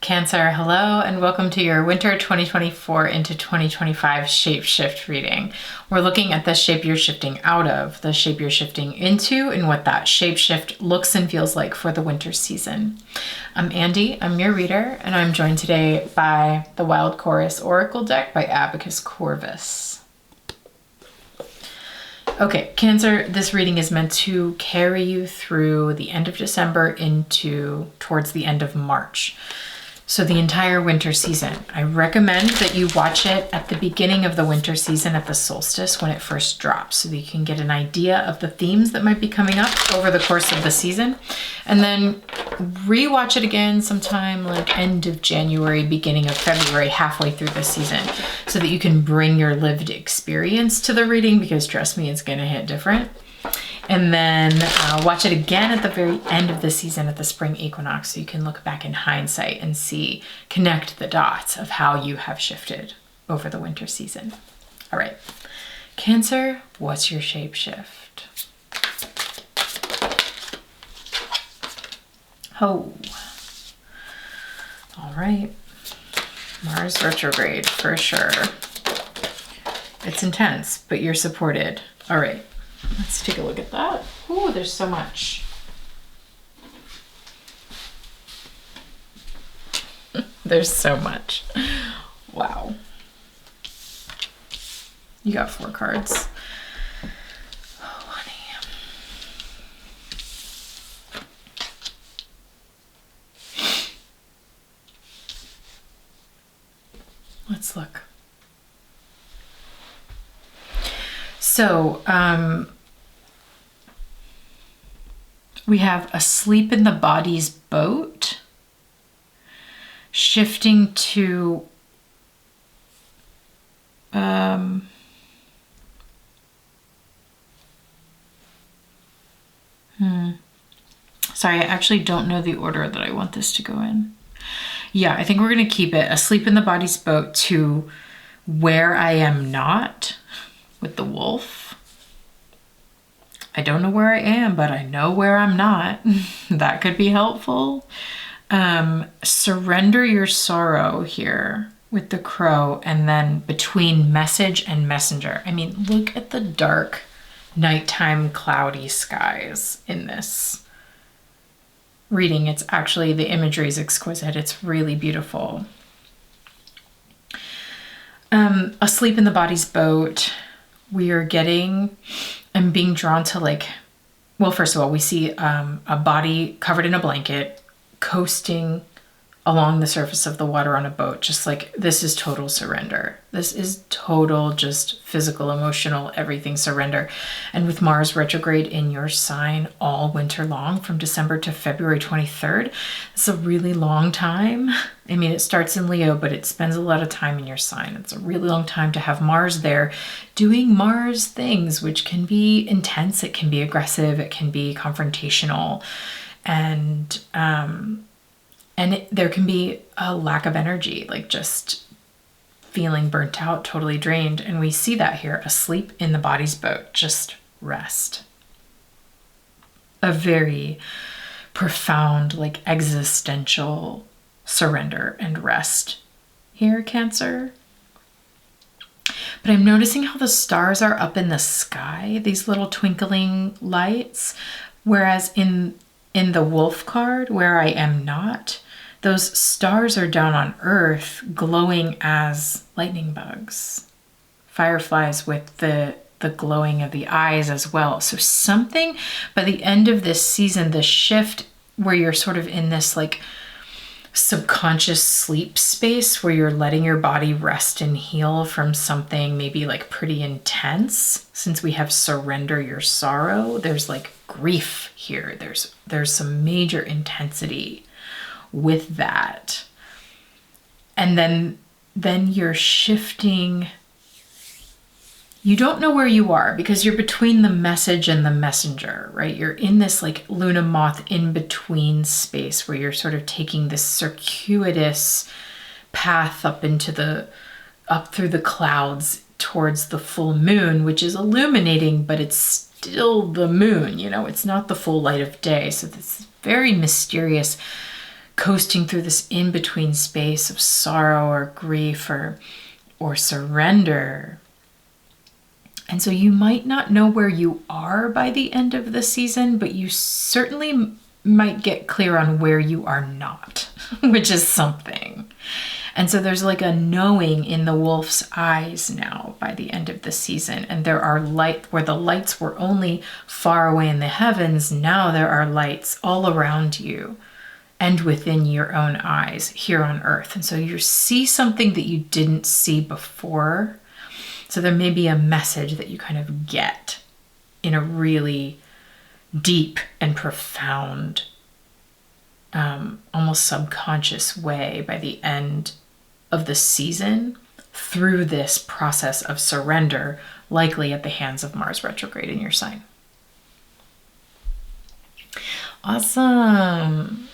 Cancer, hello, and welcome to your winter 2024 into 2025 shape shift reading. We're looking at the shape you're shifting out of, the shape you're shifting into, and what that shape shift looks and feels like for the winter season. I'm Andy, I'm your reader, and I'm joined today by the Wild Chorus Oracle deck by Abacus Corvus. Okay, Cancer, this reading is meant to carry you through the end of December towards the end of March. So the entire winter season. I recommend that you watch it at the beginning of the winter season at the solstice when it first drops, so that you can get an idea of the themes that might be coming up over the course of the season. And then rewatch it again sometime like end of January, beginning of February, halfway through the season, so that you can bring your lived experience to the reading, because trust me, it's gonna hit different. And then watch it again at the very end of the season at the spring equinox, so you can look back in hindsight and connect the dots of how you have shifted over the winter season. All right, Cancer, what's your shape shift? Oh, all right, Mars retrograde for sure. It's intense, but you're supported. All right. Let's take a look at that. Oh, there's so much. There's so much. Wow. You got 4 cards. Oh, honey. Let's look. So, we have asleep in the body's boat, shifting to sorry, I actually don't know the order that I want this to go in. Yeah, I think we're going to keep it asleep in the body's boat to where I am not with the wolf. I don't know where I am, but I know where I'm not. That could be helpful. Surrender your sorrow here with the crow, and then between message and messenger. I mean, look at the dark, nighttime, cloudy skies in this reading. It's actually, the imagery is exquisite. It's really beautiful. Asleep in the body's boat, we are getting... I'm being drawn to, like, well, first of all, we see a body covered in a blanket coasting along the surface of the water on a boat. Just like, this is total surrender. This is total, just physical, emotional, everything surrender. And with Mars retrograde in your sign all winter long from December to February 23rd, it's a really long time. I mean, it starts in Leo, but it spends a lot of time in your sign. It's a really long time to have Mars there doing Mars things, which can be intense, it can be aggressive, it can be confrontational, and there can be a lack of energy, like just feeling burnt out, totally drained. And we see that here, asleep in the body's boat, just rest. A very profound, like existential surrender and rest here, Cancer. But I'm noticing how the stars are up in the sky, these little twinkling lights, whereas in the wolf card, where I am not, those stars are down on Earth glowing as lightning bugs, fireflies with the glowing of the eyes as well. So something by the end of this season, the shift where you're sort of in this like subconscious sleep space where you're letting your body rest and heal from something maybe like pretty intense. Since we have surrender your sorrow, there's like grief here. There's some major intensity with that. And then you're shifting. You don't know where you are because you're between the message and the messenger, right? You're in this like Luna moth in between space where you're sort of taking this circuitous path up through the clouds towards the full moon, which is illuminating, but it's still the moon, you know, it's not the full light of day. So this very mysterious coasting through this in-between space of sorrow or grief or surrender. And so you might not know where you are by the end of the season, but you certainly might get clear on where you are not, which is something. And so there's like a knowing in the wolf's eyes now by the end of the season. And there are light where the lights were only far away in the heavens. Now there are lights all around you and within your own eyes here on earth. And so you see something that you didn't see before. So there may be a message that you kind of get in a really deep and profound, almost subconscious way by the end of the season through this process of surrender, likely at the hands of Mars retrograde in your sign. Awesome.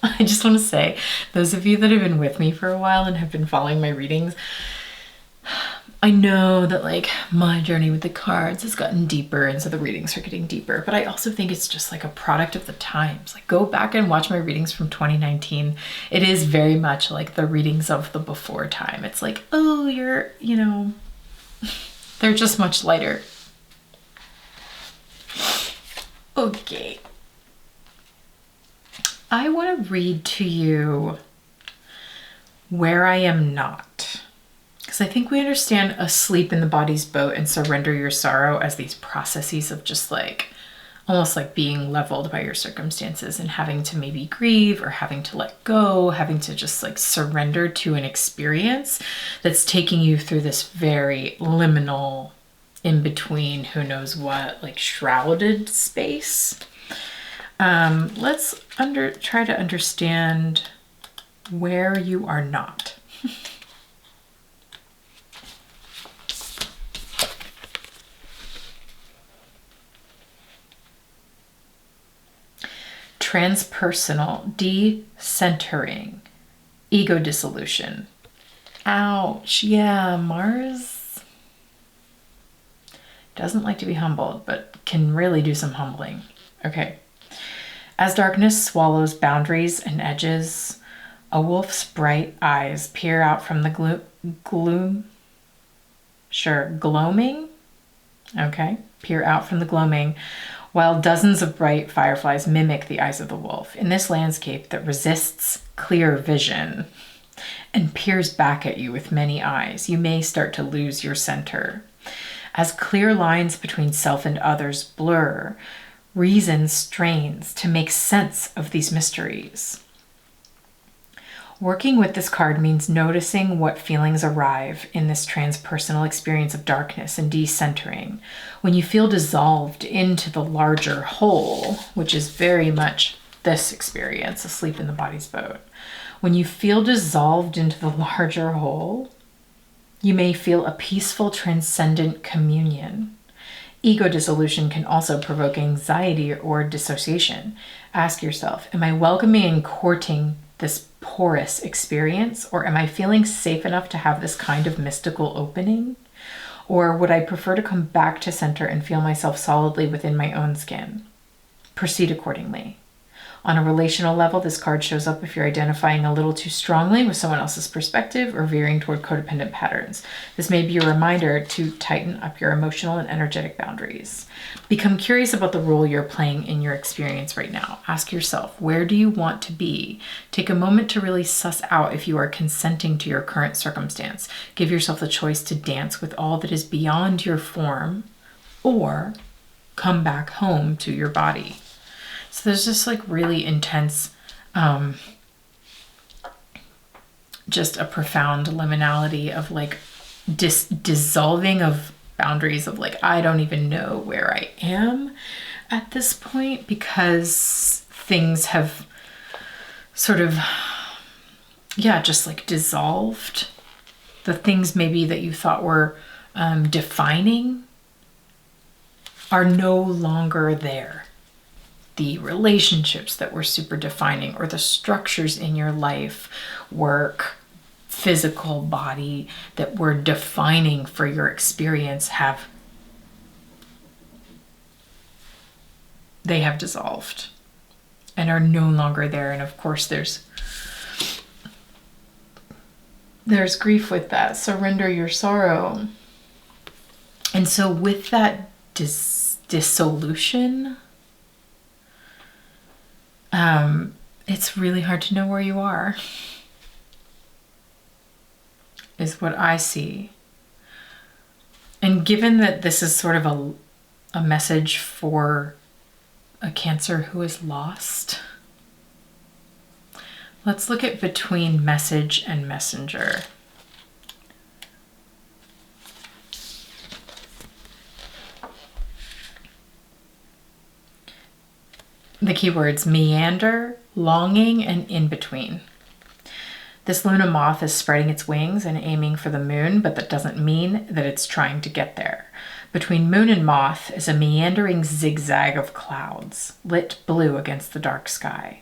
I just want to say, those of you that have been with me for a while and have been following my readings, I know that like my journey with the cards has gotten deeper, and so the readings are getting deeper, but I also think it's just like a product of the times. Like, go back and watch my readings from 2019. It is very much like the readings of the before time. It's like, oh, they're just much lighter. Okay. I want to read to you where I am not. Because I think we understand asleep in the body's boat and surrender your sorrow as these processes of just like, almost like being leveled by your circumstances and having to maybe grieve or having to let go, having to just like surrender to an experience that's taking you through this very liminal, in between, who knows what, like shrouded space. Let's try to understand where you are not. Transpersonal, decentering, ego dissolution. Ouch, yeah, Mars doesn't like to be humbled, but can really do some humbling. Okay. As darkness swallows boundaries and edges, a wolf's bright eyes peer out from the gloaming? Okay, peer out from the gloaming, while dozens of bright fireflies mimic the eyes of the wolf. In this landscape that resists clear vision and peers back at you with many eyes, you may start to lose your center. As clear lines between self and others blur, reason strains to make sense of these mysteries. Working with this card means noticing what feelings arrive in this transpersonal experience of darkness and decentering. When you feel dissolved into the larger whole, which is very much this experience, asleep in the body's boat. When you feel dissolved into the larger whole, you may feel a peaceful, transcendent communion. Ego dissolution can also provoke anxiety or dissociation. Ask yourself, am I welcoming and courting this porous experience, or am I feeling safe enough to have this kind of mystical opening? Or would I prefer to come back to center and feel myself solidly within my own skin? Proceed accordingly. On a relational level, this card shows up if you're identifying a little too strongly with someone else's perspective or veering toward codependent patterns. This may be a reminder to tighten up your emotional and energetic boundaries. Become curious about the role you're playing in your experience right now. Ask yourself, where do you want to be? Take a moment to really suss out if you are consenting to your current circumstance. Give yourself the choice to dance with all that is beyond your form, or come back home to your body. So there's just like really intense, just a profound liminality of like dissolving of boundaries of like, I don't even know where I am at this point, because things have sort of, just like dissolved. The things maybe that you thought were defining are no longer there. The relationships that were super defining, or the structures in your life, work, physical body, that were defining for your experience they have dissolved and are no longer there. And of course there's grief with that. Surrender your sorrow. And so with that dissolution, it's really hard to know where you are, is what I see. And given that this is sort of a message for a Cancer who is lost, let's look at between message and messenger. The keywords meander, longing, and in between. This Luna moth is spreading its wings and aiming for the moon, but that doesn't mean that it's trying to get there. Between moon and moth is a meandering zigzag of clouds, lit blue against the dark sky.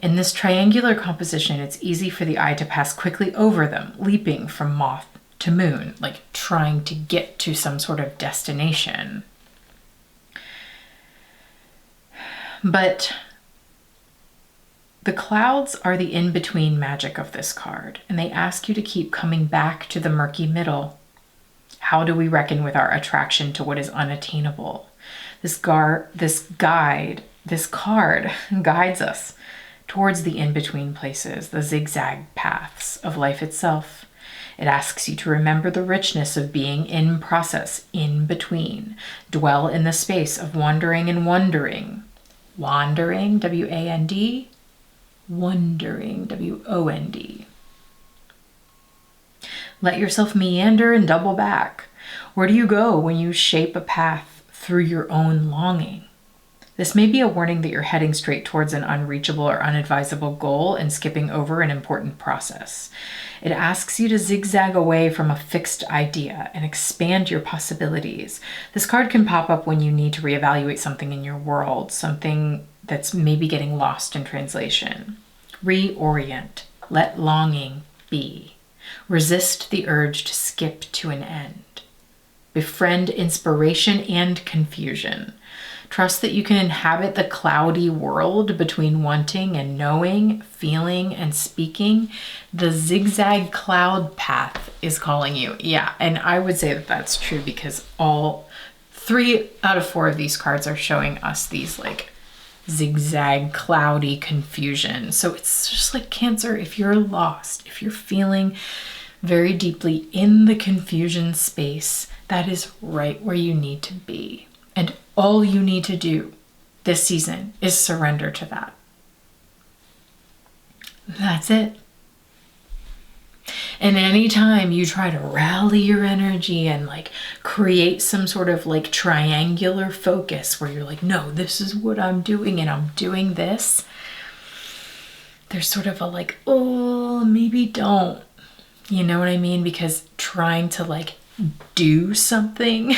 In this triangular composition, it's easy for the eye to pass quickly over them, leaping from moth to moon, like trying to get to some sort of destination. But the clouds are the in-between magic of this card, and they ask you to keep coming back to the murky middle. How do we reckon with our attraction to what is unattainable? This card guides us towards the in-between places, the zigzag paths of life itself. It asks you to remember the richness of being in process, in between. Dwell in the space of wandering and wondering. Wandering, W-A-N-D, wondering, W-O-N-D. Let yourself meander and double back. Where do you go when you shape a path through your own longing? This may be a warning that you're heading straight towards an unreachable or unadvisable goal and skipping over an important process. It asks you to zigzag away from a fixed idea and expand your possibilities. This card can pop up when you need to reevaluate something in your world, something that's maybe getting lost in translation. Reorient. Let longing be. Resist the urge to skip to an end. Befriend inspiration and confusion. Trust that you can inhabit the cloudy world between wanting and knowing, feeling and speaking. The zigzag cloud path is calling you. Yeah, and I would say that that's true because all 3 out of 4 of these cards are showing us these like zigzag cloudy confusion. So it's just like Cancer, if you're lost, if you're feeling very deeply in the confusion space, that is right where you need to be. And all you need to do this season is surrender to that. That's it. And anytime you try to rally your energy and like create some sort of like triangular focus where you're like, no, this is what I'm doing and I'm doing this, there's sort of a like, oh, maybe don't. You know what I mean? Because trying to like do something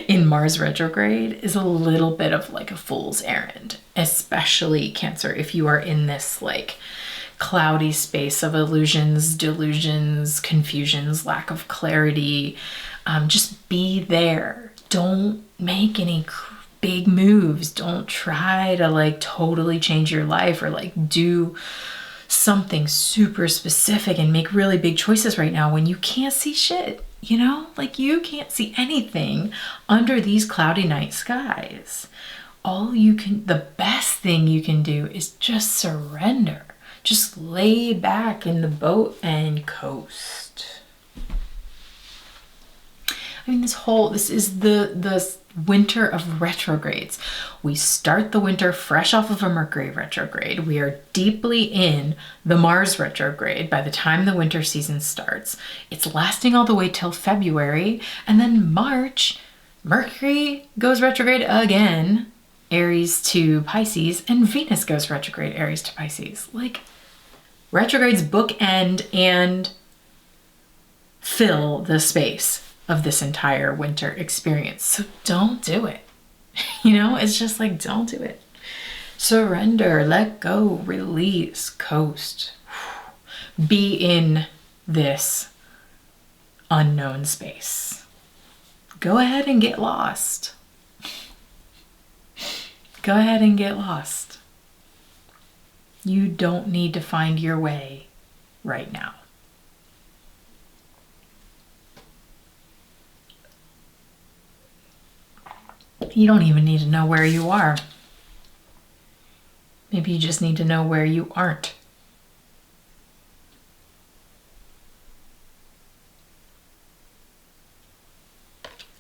in Mars retrograde is a little bit of like a fool's errand, especially Cancer, if you are in this like cloudy space of illusions, delusions, confusions, lack of clarity. Just be there. Don't make any big moves. Don't try to like totally change your life or like do something super specific and make really big choices right now when you can't see shit. You know, like you can't see anything under these cloudy night skies. The best thing you can do is just surrender. Just lay back in the boat and coast. I mean, this is the winter of retrogrades. We start the winter fresh off of a Mercury retrograde. We are deeply in the Mars retrograde by the time the winter season starts. It's lasting all the way till February, and then March, Mercury goes retrograde again, Aries to Pisces, and Venus goes retrograde, Aries to Pisces. Like, retrogrades bookend and fill the space of this entire winter experience. So don't do it. You know, it's just like, don't do it. Surrender, let go, release, coast. Be in this unknown space. Go ahead and get lost. Go ahead and get lost. You don't need to find your way right now. You don't even need to know where you are. Maybe you just need to know where you aren't.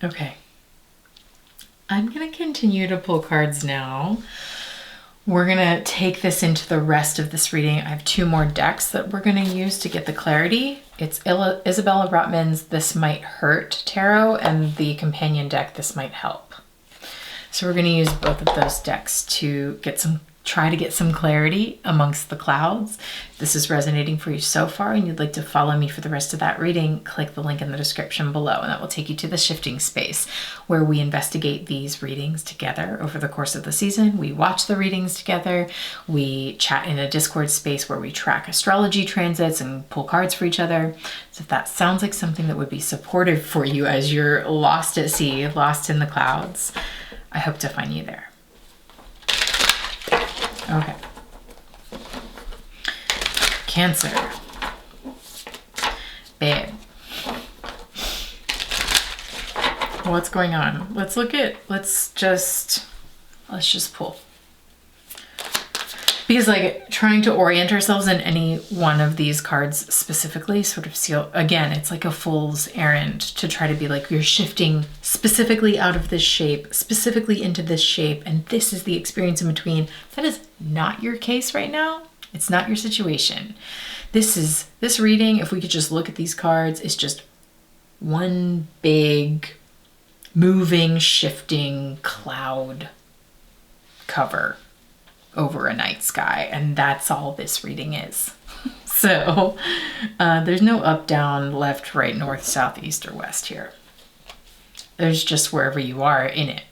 Okay. I'm going to continue to pull cards now. We're going to take this into the rest of this reading. I have 2 more decks that we're going to use to get the clarity. It's Isabella Rotman's This Might Hurt Tarot and the companion deck, This Might Help. So we're going to use both of those decks to try to get some clarity amongst the clouds. If this is resonating for you so far and you'd like to follow me for the rest of that reading, click the link in the description below, and that will take you to the shifting space where we investigate these readings together over the course of the season. We watch the readings together. We chat in a Discord space where we track astrology transits and pull cards for each other. So if that sounds like something that would be supportive for you as you're lost at sea, lost in the clouds, I hope to find you there. Okay. Cancer. Babe. What's going on? Let's just pull. Because like trying to orient ourselves in any one of these cards specifically sort of again, it's like a fool's errand to try to be like, you're shifting specifically out of this shape, specifically into this shape, and this is the experience in between. That is not your case right now. It's not your situation. This reading, if we could just look at these cards, is just one big moving, shifting cloud cover over a night sky, and that's all this reading is. So there's no up, down, left, right, north, south, east, or west here. There's just wherever you are in it.